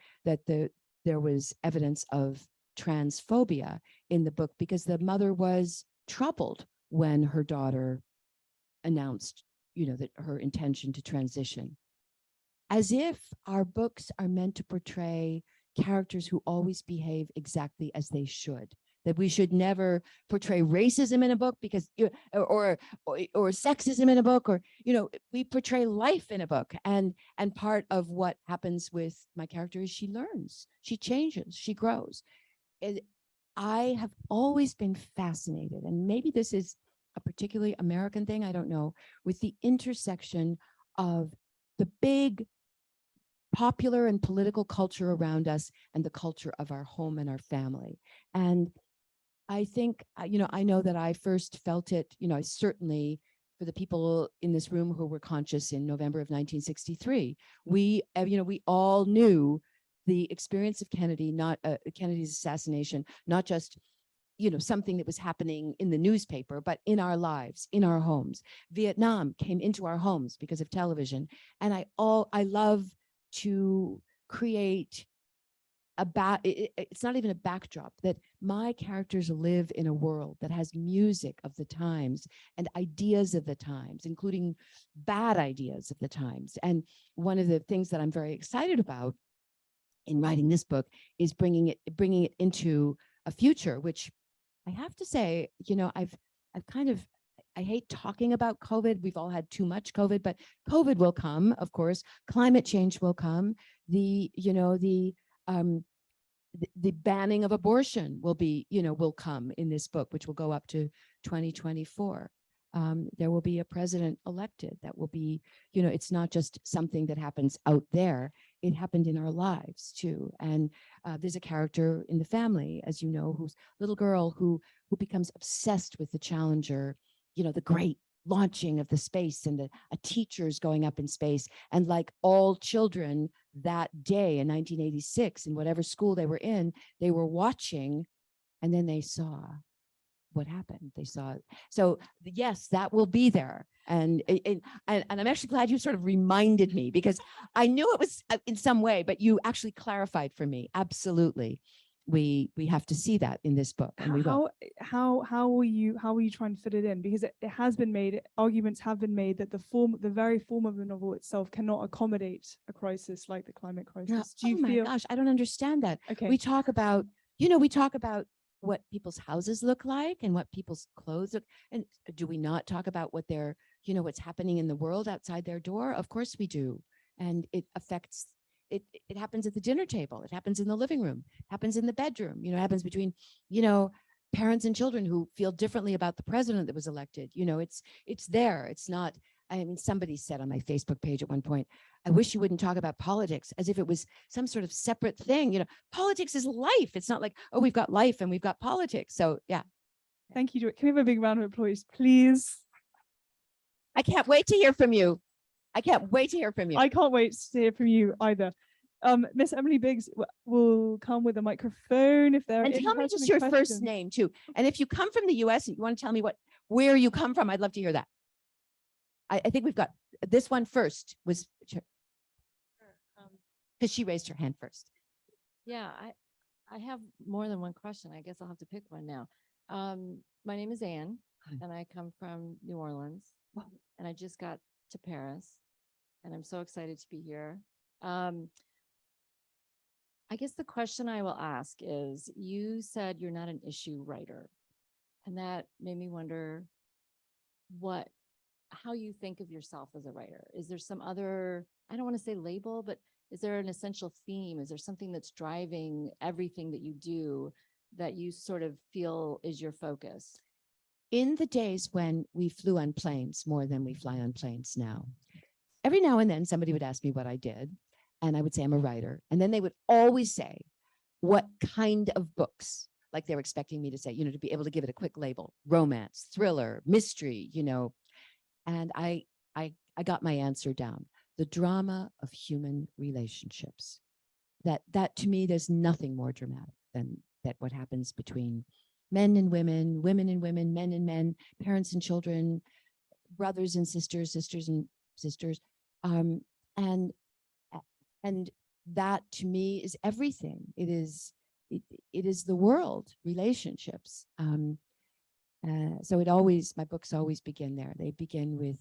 there was evidence of transphobia in the book because the mother was troubled when her daughter announced, that her intention to transition. As if our books are meant to portray characters who always behave exactly as they should. That we should never portray racism in a book because, or sexism in a book, or, we portray life in a book. And part of what happens with my character is she learns, she changes, she grows. I have always been fascinated, and maybe this is a particularly American thing, I don't know, with the intersection of the big popular and political culture around us and the culture of our home and our family. And I think, I know that I first felt it, I certainly, for the people in this room who were conscious in November of 1963, we all knew the experience of Kennedy, not Kennedy's assassination, not just, something that was happening in the newspaper, but in our lives, in our homes. Vietnam came into our homes because of television. And I love to create it's not even a backdrop, that my characters live in a world that has music of the times and ideas of the times, including bad ideas of the times. And one of the things that I'm very excited about in writing this book is bringing it into a future, which I have to say, I've kind of, I hate talking about COVID. We've all had too much COVID, but COVID will come, of course. Climate change will come. The banning of abortion will come in this book, which will go up to 2024. There will be a president elected that will be, it's not just something that happens out there. It happened in our lives too. And there's a character in the family, as you know, who's a little girl who becomes obsessed with the Challenger, the great launching of the space and a teacher's going up in space. And like all children that day in 1986, in whatever school they were in, they were watching, and then they saw what happened. They saw it. So yes, that will be there. And I'm actually glad you sort of reminded me, because I knew it was in some way, but you actually clarified for me. Absolutely. We have to see that in this book. And we will. How were you trying to fit it in? Because it has been made, arguments have been made that the very form of the novel itself cannot accommodate a crisis like the climate crisis. No, Do you feel? My gosh, I don't understand that. Okay. We talk about what people's houses look like and what people's clothes look, and do we not talk about what they're, what's happening in the world outside their door? Of course we do. And it affects, it happens at the dinner table, it happens in the living room, it happens in the bedroom, it happens between, parents and children who feel differently about the president that was elected. It's there. It's not, somebody said on my Facebook page at one point, I wish you wouldn't talk about politics as if it was some sort of separate thing. Politics is life. It's not like, oh, we've got life and we've got politics. So yeah. Thank you, Joy. Can we have a big round of applause, please? I can't wait to hear from you. I can't wait to hear from you. I can't wait to hear from you either. Miss Emily Biggs will come with a microphone if there. And tell me just your first name too. And if you come from the US and you want to tell me where you come from, I'd love to hear that. I think we've got this one first was because she raised her hand first. Yeah, I have more than one question. I guess I'll have to pick one now. My name is Anne, and I come from New Orleans, and I just got to Paris, and I'm so excited to be here. I guess the question I will ask is, you said you're not an issue writer, and that made me wonder what how you think of yourself as a writer? Is there some other, I don't want to say label, but is there an essential theme? Is there something that's driving everything that you do that you sort of feel is your focus? In the days when we flew on planes more than we fly on planes now, every now and then somebody would ask me what I did, and I would say I'm a writer. And then they would always say, what kind of books? Like they were expecting me to say, to be able to give it a quick label: romance, thriller, mystery, And I got my answer down: the drama of human relationships. That to me, there's nothing more dramatic than that. What happens between men and women, women and women, men and men, parents and children, brothers and sisters, sisters and sisters, and that to me is everything. It is the world, relationships. So my books always begin there. They begin with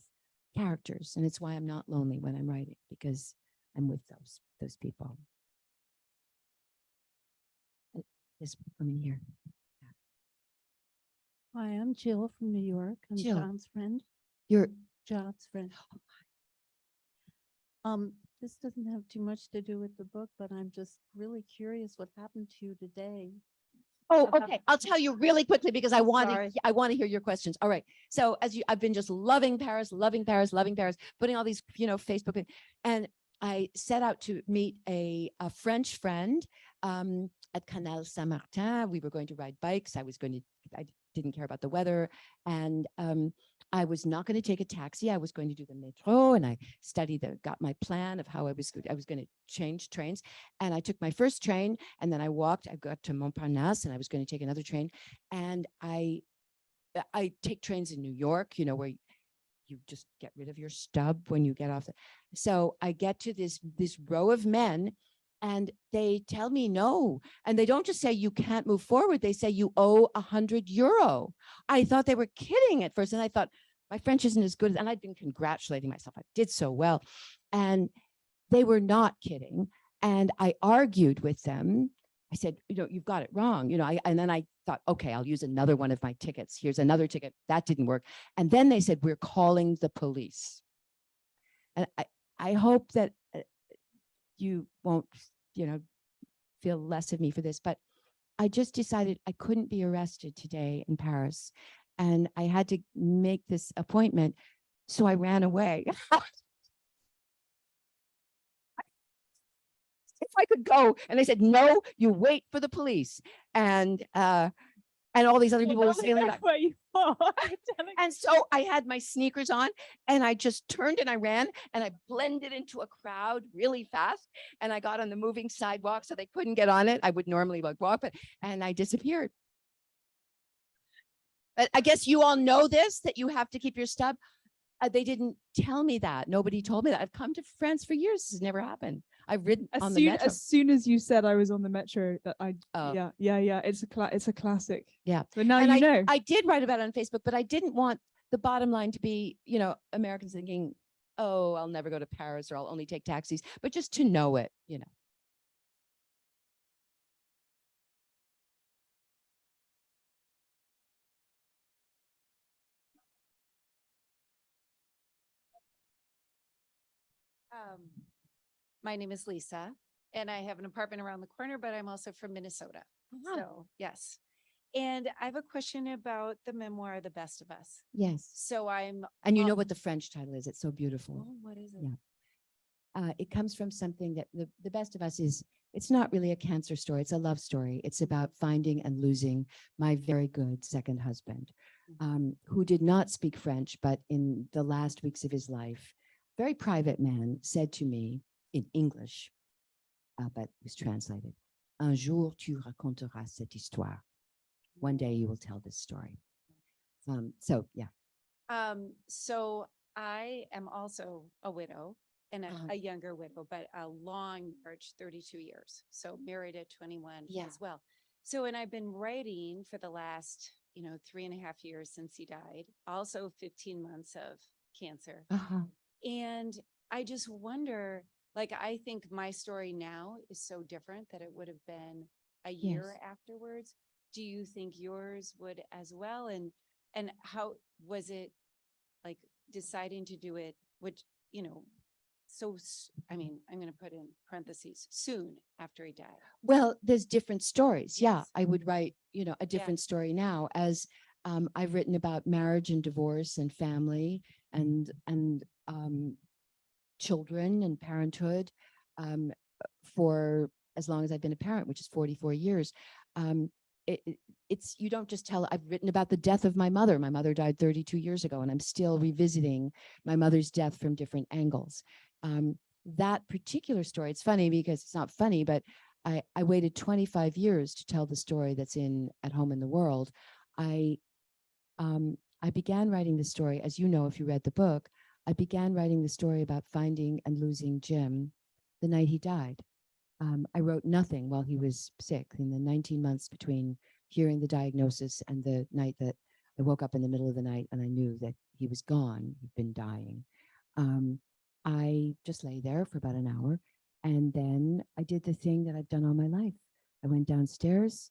characters, and it's why I'm not lonely when I'm writing, because I'm with those people. This woman here. Hi, I'm Jill from New York. I'm Jill. John's friend. You're John's friend. This doesn't have too much to do with the book, but I'm just really curious what happened to you today. Oh, okay. I'll tell you really quickly because I want Sorry. to hear your questions. All right. So I've been just loving Paris, putting all these, Facebook, and I set out to meet a French friend at Canal Saint-Martin. We were going to ride bikes. I didn't care about the weather, and I was not going to take a taxi. I was going to do the metro, and I got my plan of how I was going to change trains. And I took my first train, and then I got to Montparnasse, and I was going to take another train. And I take trains in New York, where you just get rid of your stub when you get off. So I get to this row of men, and they tell me no. And they don't just say you can't move forward. They say you owe €100. I thought they were kidding at first. And I thought, my French isn't as good. And I'd been congratulating myself. I did so well. And they were not kidding. And I argued with them. I said, you've got it wrong. And then I thought, okay, I'll use another one of my tickets. Here's another ticket. That didn't work. And then they said, we're calling the police. And I hope that you won't, feel less of me for this, but I just decided I couldn't be arrested today in Paris, and I had to make this appointment. So I ran away. If I could go, and they said, no, you wait for the police. And all these other people were saying that. Where you are. And so I had my sneakers on, and I just turned and I ran, and I blended into a crowd really fast. And I got on the moving sidewalk so they couldn't get on it. I would normally walk, and I disappeared. But I guess you all know this, that you have to keep your stub. They didn't tell me that. Nobody told me that. I've come to France for years. This has never happened. I've ridden on the metro. As soon as you said I was on the metro, that Oh. yeah. It's a classic. Yeah. But now And you know. I did write about it on Facebook, but I didn't want the bottom line to be, Americans thinking, oh, I'll never go to Paris, or I'll only take taxis, but just to know it, My name is Lisa, and I have an apartment around the corner, but I'm also from Minnesota. Wow. So, yes. And I have a question about the memoir, The Best of Us. Yes. So And you know what the French title is. It's so beautiful. Oh, what is it? Yeah. It comes from something that the Best of Us is. It's not really a cancer story. It's a love story. It's about finding and losing my very good second husband, who did not speak French, but in the last weeks of his life, very private man said to me in English, but it was translated, "Un jour tu raconteras cette histoire." One day you will tell this story. So yeah. So I am also a widow, and a younger widow, but a long marriage, 32 years. So married at 21 Yeah. as well. So, and I've been writing for the last, 3.5 years since he died, also 15 months of cancer. And I just wonder, I think my story now is so different that it would have been a year afterwards. Do you think yours would as well? And how was it, deciding to do it, which, you know, I mean, I'm going to put in parentheses, soon after he died. Well, there's different stories. Yeah, Yes. I would write, a Yeah. different story now, as I've written about marriage and divorce and family and children and parenthood for as long as I've been a parent, which is 44 years. It's you don't just tell. I've written about the death of my mother. My mother died 32 years ago, and I'm still revisiting my mother's death from different angles. That particular story, it's funny because it's not funny, but I waited 25 years to tell the story that's At Home in the World. I began writing the story, as you know, if you read the book, I began writing the story about finding and losing Jim the night he died. I wrote nothing while he was sick in the 19 months between hearing the diagnosis and the night that I woke up in the middle of the night and I knew that he was gone, he'd been dying. I just lay there for about an hour, and then I did the thing that I've done all my life. I went downstairs,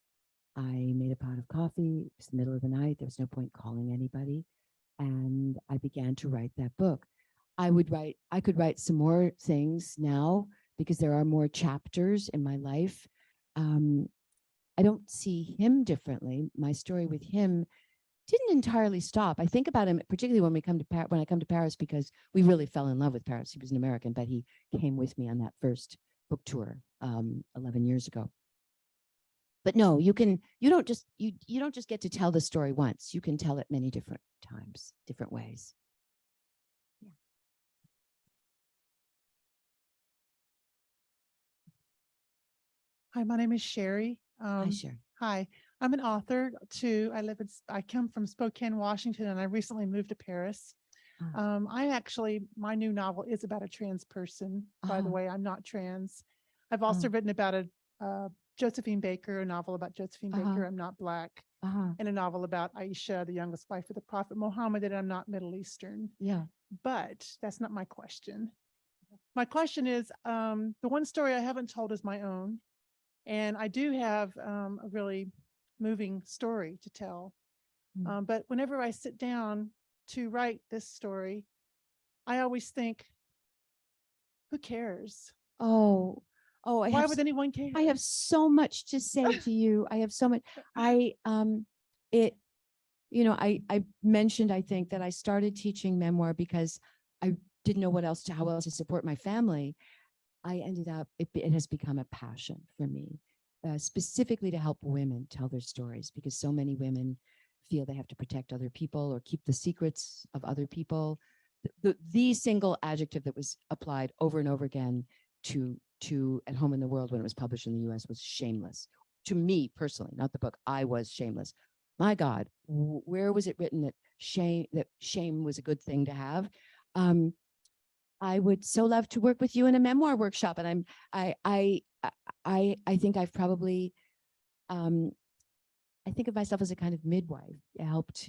I made a pot of coffee. It was the middle of the night. There was no point calling anybody. And I began to write that book. I could write some more things now because there are more chapters in my life. I don't see him differently. My story with him didn't entirely stop. I think about him, particularly when I come to Paris, because we really fell in love with Paris. He was an American, but he came with me on that first book tour 11 years ago. But no, you don't just get to tell the story once. You can tell it many different times, different ways. Yeah. Hi, my name is Sherry. Hi, Sherry. Hi, I'm an author too. I come from Spokane, Washington, and I recently moved to Paris. My new novel is about a trans person. By the way, I'm not trans. I've also written about Josephine Baker, a novel about Josephine Baker, I'm not Black, and a novel about Aisha, the youngest wife of the Prophet Muhammad, and I'm not Middle Eastern. Yeah. But that's not my question. My question is, the one story I haven't told is my own. And I do have a really moving story to tell. But whenever I sit down to write this story, I always think, who cares? Oh, why would anyone care? I have so much to say to you. I have so much. I mentioned, I think, that I started teaching memoir because I didn't know how else to support my family. I ended up, it has become a passion for me, specifically to help women tell their stories, because so many women feel they have to protect other people or keep the secrets of other people. The single adjective that was applied over and over again to At Home in the World when it was published in the US was shameless. To me personally, not the book, I was shameless. My God, where was it written that shame was a good thing to have? I would so love to work with you in a memoir workshop. And I think I've probably, I think of myself as a kind of midwife. I helped,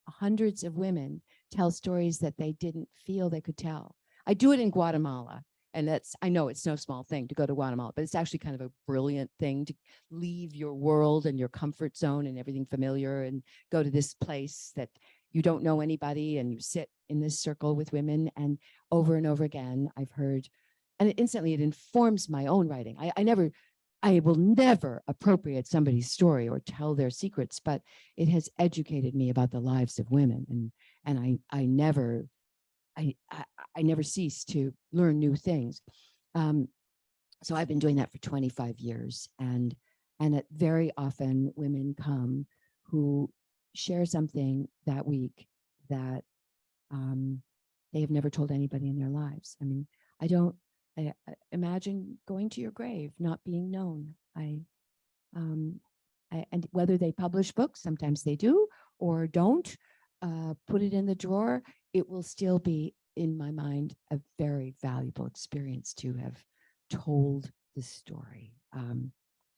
hundreds of women tell stories that they didn't feel they could tell. I do it in Guatemala. And I know it's no small thing to go to Guatemala, but it's actually kind of a brilliant thing to leave your world and your comfort zone and everything familiar and go to this place that you don't know anybody, and you sit in this circle with women. And over again, I've heard, and instantly it informs my own writing. I will never appropriate somebody's story or tell their secrets, but it has educated me about the lives of women. And I never cease to learn new things. So I've been doing that for 25 years. And very often women come who share something that week that they have never told anybody in their lives. I mean, I imagine going to your grave, not being known. And whether they publish books, sometimes they do or don't, put it in the drawer, it will still be, in my mind, a very valuable experience to have told the story.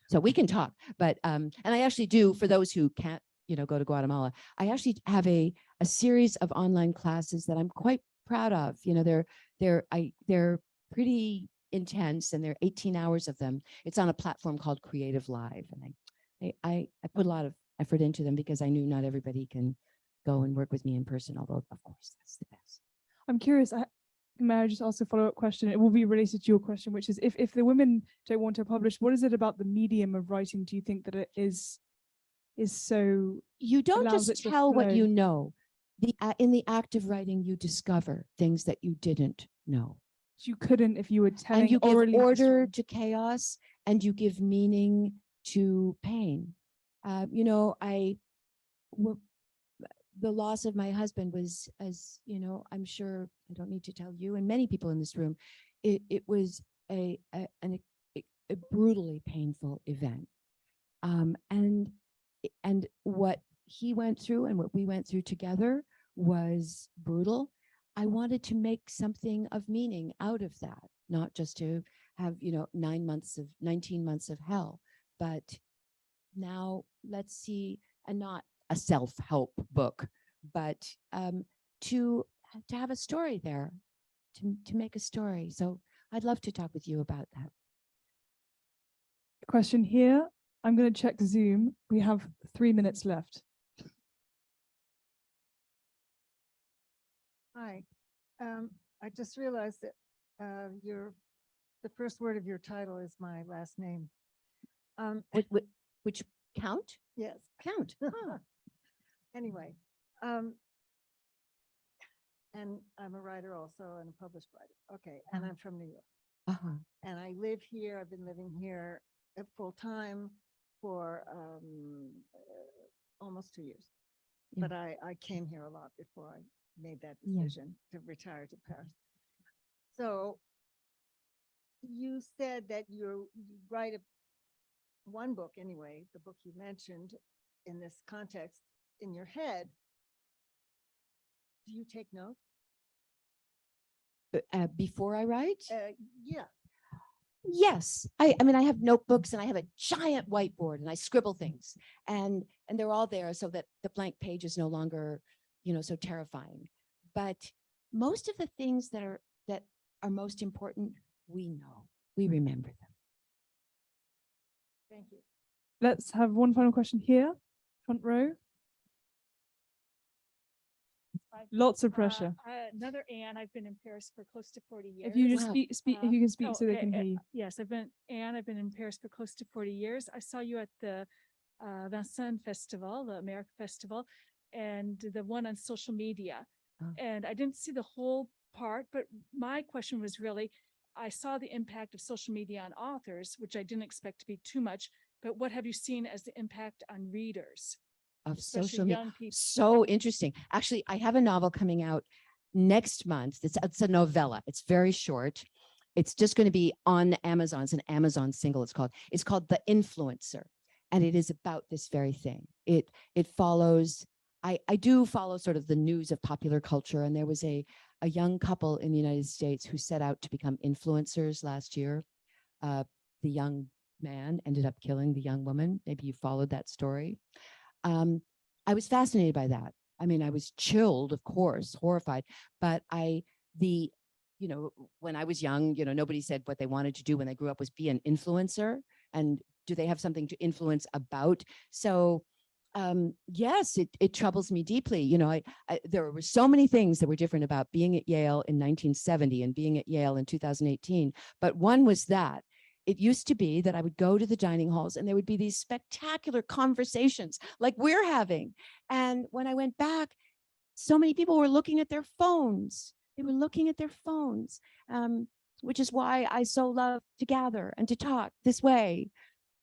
So we can talk, but, and I actually do, for those who can't, go to Guatemala, I actually have a series of online classes that I'm quite proud of. They're pretty intense, and there are 18 hours of them. It's on a platform called Creative Live. And I put a lot of effort into them because I knew not everybody can go and work with me in person, although of course that's the best. I'm curious, may I just ask a follow-up question? It will be related to your question, which is if the women don't want to publish, what is it about the medium of writing do you think that it is so You don't allows just it to tell what flow? you know. In the act of writing, you discover things that you didn't know. you couldn't if you were telling And you give orally the order story? to chaos, and you give meaning to pain. You know, the loss of my husband was, as you know, I'm sure I don't need to tell you and many people in this room, it was a brutally painful event. And what he went through and what we went through together was brutal. I wanted to make something of meaning out of that, not just to have, 19 months of hell, but now let's see, and not a self-help book, but to have a story there, to make a story. So I'd love to talk with you about that. Question here. I'm going to check Zoom. We have 3 minutes left. Hi, I just realized that the first word of your title is my last name. Which count? Yes. Count. Oh. Anyway, and I'm a writer also and a published writer. Okay, and I'm from New York. Uh-huh. And I live here. I've been living here full time for almost 2 years. Yeah. But I came here a lot before I made that Yeah. decision to retire to Paris. So you said that you write one book anyway, the book you mentioned in this context in your head. Do you take notes? Before I write? Yeah. Yes. I mean, I have notebooks and I have a giant whiteboard and I scribble things and they're all there so that the blank page is no longer, so terrifying. But most of the things that are most important, we know, we remember them. Thank you. Let's have one final question here, front row. Lots of pressure. Another Anne. I've been in Paris for close to 40 years. If you just Wow. speak, if you can speak Oh, so they can hear you. Yes, I've been in Paris for close to 40 years. I saw you at the Vincennes Festival, the America Festival, and the one on social media. Oh. And I didn't see the whole part, but my question was really, I saw the impact of social media on authors, which I didn't expect to be too much, but what have you seen as the impact on readers? Of Especially social media. young people. So interesting. Actually, I have a novel coming out next month. It's a novella. It's very short. It's just going to be on Amazon. It's an Amazon single. It's called The Influencer. And it is about this very thing. It follows, I do follow sort of the news of popular culture. And there was a young couple in the United States who set out to become influencers last year. The young man ended up killing the young woman. Maybe you followed that story. I was fascinated by that. I mean, I was chilled, of course, horrified, but when I was young, nobody said what they wanted to do when they grew up was be an influencer. And do they have something to influence about? So, yes, it troubles me deeply. There were so many things that were different about being at Yale in 1970 and being at Yale in 2018. But one was that it used to be that I would go to the dining halls and there would be these spectacular conversations like we're having. And when I went back, so many people were looking at their phones. They were looking at their phones, which is why I so love to gather and to talk this way